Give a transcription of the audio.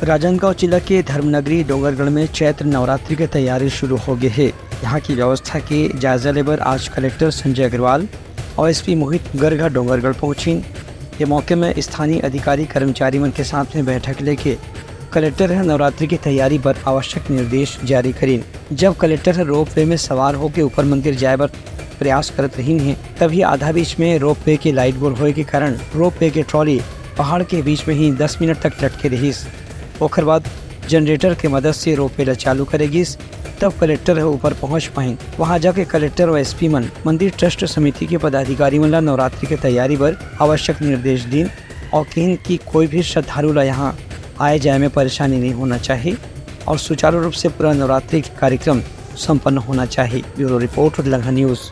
राजनांदगांव जिला के धर्मनगरी डोंगरगढ़ में चैत्र नवरात्रि की तैयारी शुरू हो गई है। यहाँ की व्यवस्था के जायजा लेकर आज कलेक्टर संजय अग्रवाल और एसपी मोहित गर्ग डोंगरगढ़ पहुंची। ये मौके में स्थानीय अधिकारी कर्मचारी मन के साथ में बैठक लेके कलेक्टर नवरात्रि की तैयारी पर आवश्यक निर्देश जारी करें। जब कलेक्टर रोप वे में सवार होकर ऊपर मंदिर जाए पर प्रयास करत रही हैं, तभी आधा बीच में रोप वे की लाइट बोल होने के कारण रोप वे की ट्रॉली पहाड़ के बीच में ही 10 मिनट तक लटके रही। ओखर बाद जनरेटर के मदद से रोप वे चालू करेगी, तब कलेक्टर ऊपर पहुंच पाए। वहां जाके कलेक्टर और एसपी मन मंदिर ट्रस्ट समिति के पदाधिकारी मन नवरात्रि की तैयारी पर आवश्यक निर्देश दी और कहीं कि कोई भी श्रद्धालु ला यहाँ आए जाए में परेशानी नहीं होना चाहिए और सुचारू रूप से पूरा नवरात्रि कार्यक्रम संपन्न होना चाहिए। Bureau report Langha news.